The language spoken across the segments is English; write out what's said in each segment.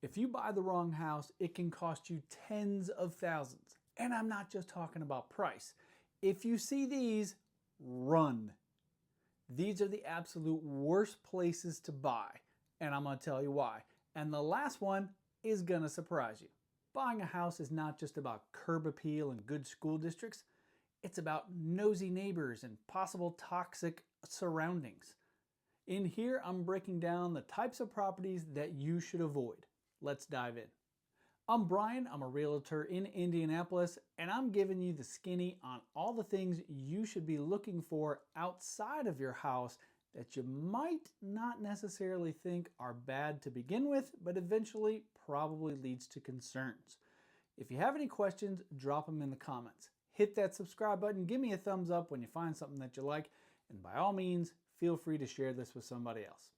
If you buy the wrong house, it can cost you tens of thousands. And I'm not just talking about price. If you see these, run. These are the absolute worst places to buy, and I'm going to tell you why. And the last one is going to surprise you. Buying a house is not just about curb appeal and good school districts. It's about nosy neighbors and possible toxic surroundings. In here, I'm breaking down the types of properties that you should avoid. Let's dive in. I'm Brian, I'm a realtor in Indianapolis, and I'm giving you the skinny on all the things you should be looking for outside of your house that you might not necessarily think are bad to begin with, but eventually probably leads to concerns. If you have any questions, drop them in the comments. Hit that subscribe button, give me a thumbs up when you find something that you like, and by all means, feel free to share this with somebody else.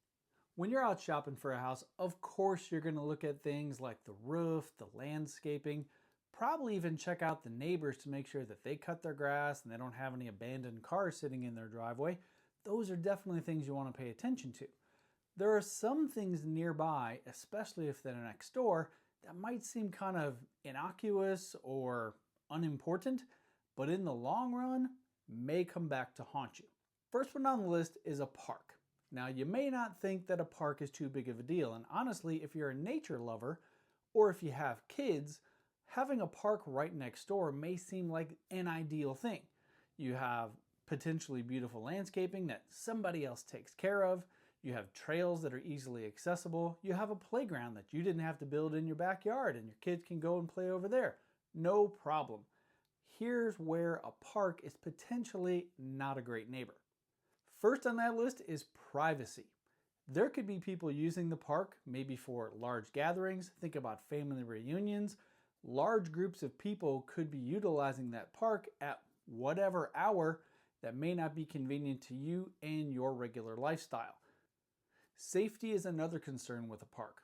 When you're out shopping for a house, of course you're going to look at things like the roof, the landscaping, probably even check out the neighbors to make sure that they cut their grass and they don't have any abandoned cars sitting in their driveway. Those are definitely things you want to pay attention to. There are some things nearby, especially if they're next door, that might seem kind of innocuous or unimportant, but in the long run may come back to haunt you. First one on the list is a park. Now, you may not think that a park is too big of a deal, and honestly, if you're a nature lover, or if you have kids, having a park right next door may seem like an ideal thing. You have potentially beautiful landscaping that somebody else takes care of, you have trails that are easily accessible, you have a playground that you didn't have to build in your backyard and your kids can go and play over there. No problem. Here's where a park is potentially not a great neighbor. First on that list is privacy. There could be people using the park, maybe for large gatherings. Think about family reunions. Large groups of people could be utilizing that park at whatever hour that may not be convenient to you and your regular lifestyle. Safety is another concern with a park.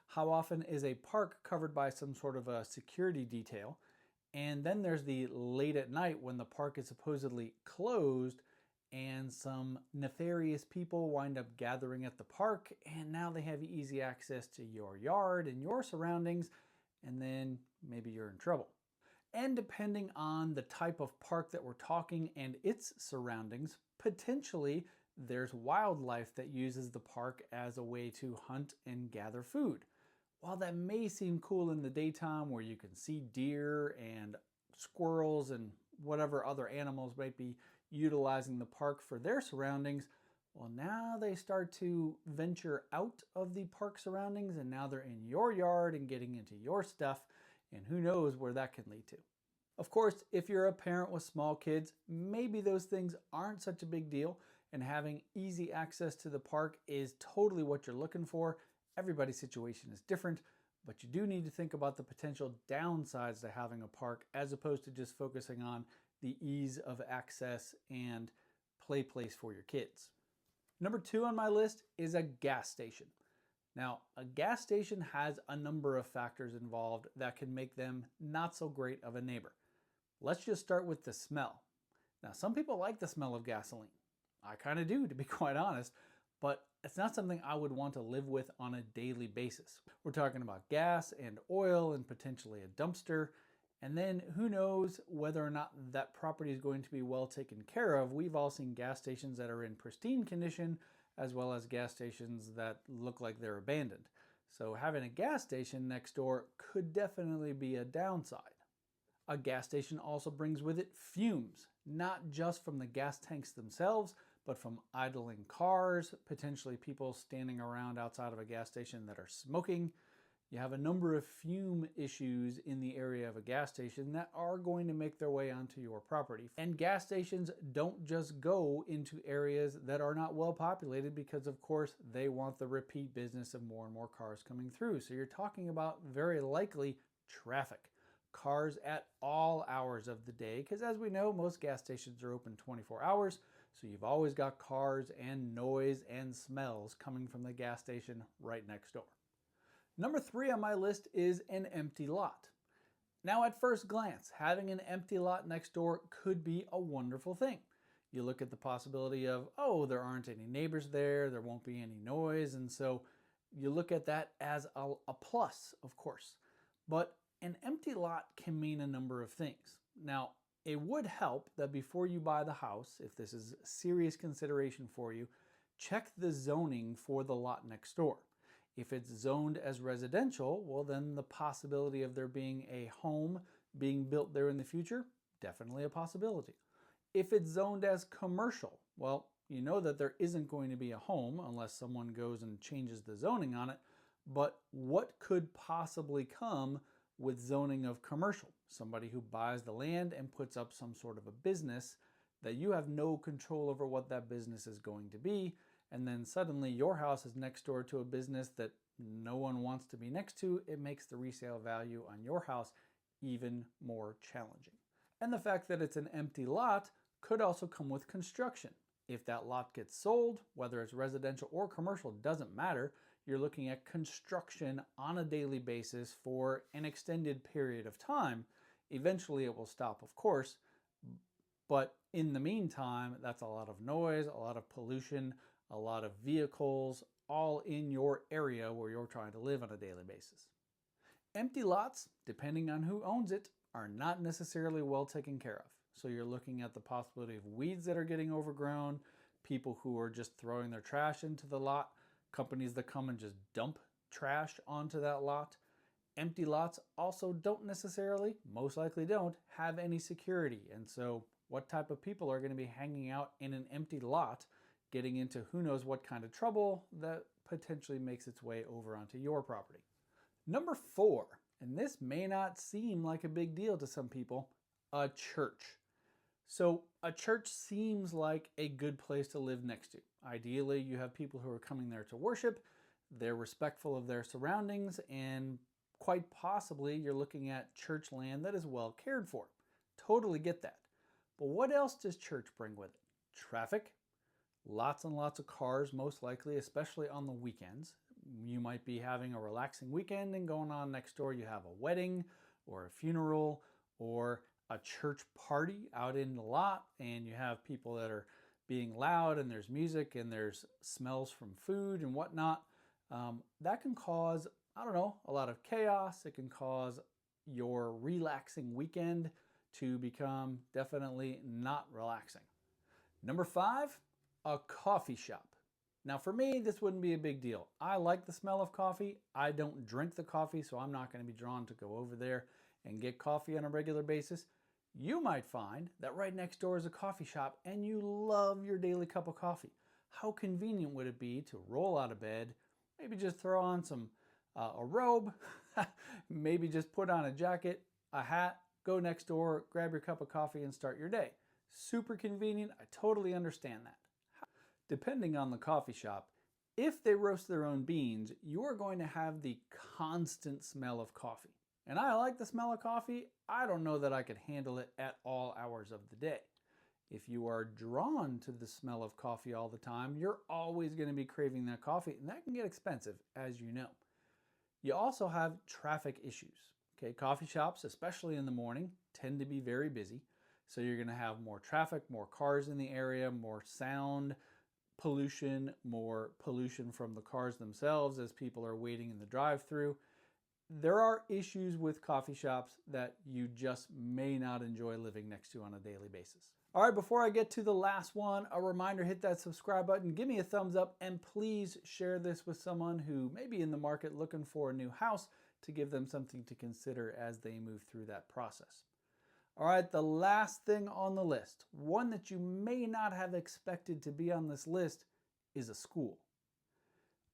How often is a park covered by some sort of a security detail? And then there's the late at night when the park is supposedly closed and some nefarious people wind up gathering at the park, and now they have easy access to your yard and your surroundings, and then maybe you're in trouble. And depending on the type of park that we're talking and its surroundings, potentially there's wildlife that uses the park as a way to hunt and gather food. While that may seem cool in the daytime where you can see deer and squirrels and whatever other animals might be utilizing the park for their surroundings, well, now they start to venture out of the park surroundings and now they're in your yard and getting into your stuff, and who knows where that can lead to. Of course, if you're a parent with small kids, maybe those things aren't such a big deal and having easy access to the park is totally what you're looking for. Everybody's situation is different, but you do need to think about the potential downsides to having a park as opposed to just focusing on the ease of access and play place for your kids. Number 2 on my list is a gas station. Now, a gas station has a number of factors involved that can make them not so great of a neighbor. Let's just start with the smell. Now, some people like the smell of gasoline. I kind of do, to be quite honest, but it's not something I would want to live with on a daily basis. We're talking about gas and oil and potentially a dumpster. And then who knows whether or not that property is going to be well taken care of. We've all seen gas stations that are in pristine condition, as well as gas stations that look like they're abandoned. So having a gas station next door could definitely be a downside. A gas station also brings with it fumes, not just from the gas tanks themselves, but from idling cars, potentially people standing around outside of a gas station that are smoking. You have a number of fume issues in the area of a gas station that are going to make their way onto your property. And gas stations don't just go into areas that are not well populated because, of course, they want the repeat business of more and more cars coming through. So you're talking about very likely traffic. Cars at all hours of the day, because as we know, most gas stations are open 24 hours. So you've always got cars and noise and smells coming from the gas station right next door. Number 3 on my list is an empty lot. Now, at first glance, having an empty lot next door could be a wonderful thing. You look at the possibility of, oh, there aren't any neighbors there, there won't be any noise, and so you look at that as a plus, of course. But an empty lot can mean a number of things. Now, it would help that before you buy the house, if this is a serious consideration for you, check the zoning for the lot next door. If it's zoned as residential, well, then the possibility of there being a home being built there in the future, definitely a possibility. If it's zoned as commercial, well, you know that there isn't going to be a home unless someone goes and changes the zoning on it. But what could possibly come with zoning of commercial? Somebody who buys the land and puts up some sort of a business that you have no control over what that business is going to be, and then suddenly your house is next door to a business that no one wants to be next to. It makes the resale value on your house even more challenging. And the fact that it's an empty lot could also come with construction. If that lot gets sold, whether it's residential or commercial, doesn't matter. You're looking at construction on a daily basis for an extended period of time. Eventually it will stop, of course, but in the meantime, that's a lot of noise, a lot of pollution, a lot of vehicles, all in your area where you're trying to live on a daily basis. Empty lots, depending on who owns it, are not necessarily well taken care of. So you're looking at the possibility of weeds that are getting overgrown, people who are just throwing their trash into the lot, companies that come and just dump trash onto that lot. Empty lots also don't necessarily, most likely don't, have any security. And so what type of people are going to be hanging out in an empty lot, getting into who knows what kind of trouble that potentially makes its way over onto your property? Number 4, and this may not seem like a big deal to some people, a church. So a church seems like a good place to live next to. Ideally, you have people who are coming there to worship, they're respectful of their surroundings, and quite possibly you're looking at church land that is well cared for. Totally get that. But what else does church bring with it? Traffic, lots and lots of cars, most likely, especially on the weekends. You might be having a relaxing weekend and going on next door you have a wedding or a funeral or a church party out in the lot, and you have people that are being loud and there's music and there's smells from food and whatnot. That can cause, I don't know, a lot of chaos. It can cause your relaxing weekend to become definitely not relaxing. Number 5, a coffee shop. Now for me, this wouldn't be a big deal. I like the smell of coffee. I don't drink the coffee, so I'm not going to be drawn to go over there and get coffee on a regular basis. You might find that right next door is a coffee shop and you love your daily cup of coffee. How convenient would it be to roll out of bed, maybe just throw on a robe, maybe just put on a jacket, a hat, go next door, grab your cup of coffee and start your day. Super convenient. I totally understand that. Depending on the coffee shop, if they roast their own beans, you are going to have the constant smell of coffee. And I like the smell of coffee. I don't know that I could handle it at all hours of the day. If you are drawn to the smell of coffee all the time, you're always going to be craving that coffee, and that can get expensive, as you know. You also have traffic issues. Okay, coffee shops, especially in the morning, tend to be very busy. So you're going to have more traffic, more cars in the area, more sound pollution, more pollution from the cars themselves as people are waiting in the drive-thru. There are issues with coffee shops that you just may not enjoy living next to on a daily basis. All right, before I get to the last one, a reminder, hit that subscribe button, give me a thumbs up, and please share this with someone who may be in the market looking for a new house to give them something to consider as they move through that process. All right, the last thing on the list, one that you may not have expected to be on this list, is a school.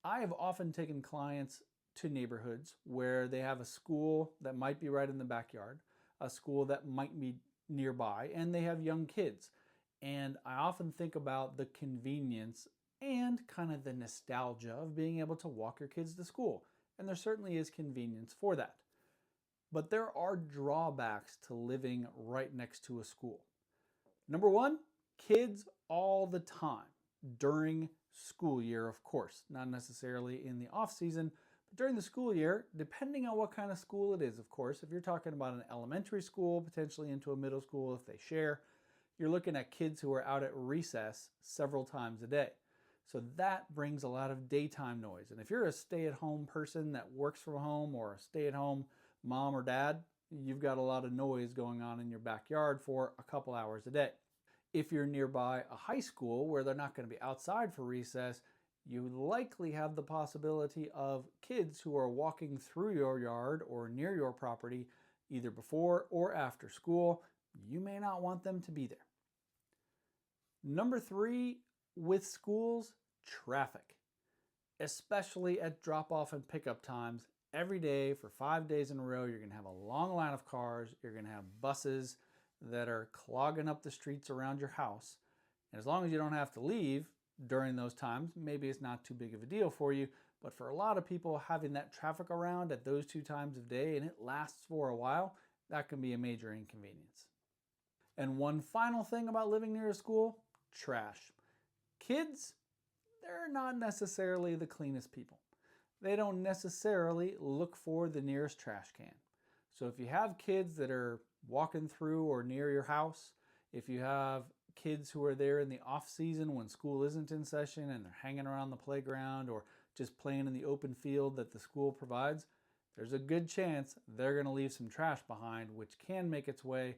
I have often taken clients to neighborhoods where they have a school that might be right in the backyard, a school that might be nearby, and they have young kids. And I often think about the convenience and kind of the nostalgia of being able to walk your kids to school. And there certainly is convenience for that. But there are drawbacks to living right next to a school. Number 1, kids all the time during school year, of course, not necessarily in the off season, but during the school year, depending on what kind of school it is, of course. If you're talking about an elementary school, potentially into a middle school if they share, you're looking at kids who are out at recess several times a day. So that brings a lot of daytime noise. And if you're a stay-at-home person that works from home or a stay-at-home mom or dad, you've got a lot of noise going on in your backyard for a couple hours a day. If you're nearby a high school where they're not going to be outside for recess, you likely have the possibility of kids who are walking through your yard or near your property either before or after school. You may not want them to be there. Number 3, with schools, traffic, especially at drop-off and pickup times. Every day for 5 days in a row, you're going to have a long line of cars. You're going to have buses that are clogging up the streets around your house. And as long as you don't have to leave during those times, maybe it's not too big of a deal for you. But for a lot of people, having that traffic around at those 2 times of day and it lasts for a while, that can be a major inconvenience. And one final thing about living near a school, trash. Kids, they're not necessarily the cleanest people. They don't necessarily look for the nearest trash can. So if you have kids that are walking through or near your house, if you have kids who are there in the off season when school isn't in session and they're hanging around the playground or just playing in the open field that the school provides, there's a good chance they're going to leave some trash behind, which can make its way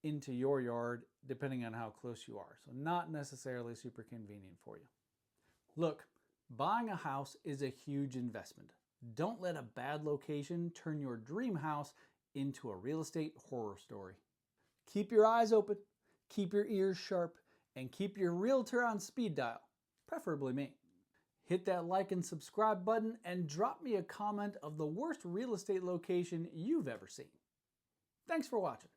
into your yard depending on how close you are. So not necessarily super convenient for you. Look, buying a house is a huge investment. Don't let a bad location turn your dream house into a real estate horror story. Keep your eyes open, keep your ears sharp, and keep your realtor on speed dial, preferably me. Hit that like and subscribe button and drop me a comment of the worst real estate location you've ever seen. Thanks for watching.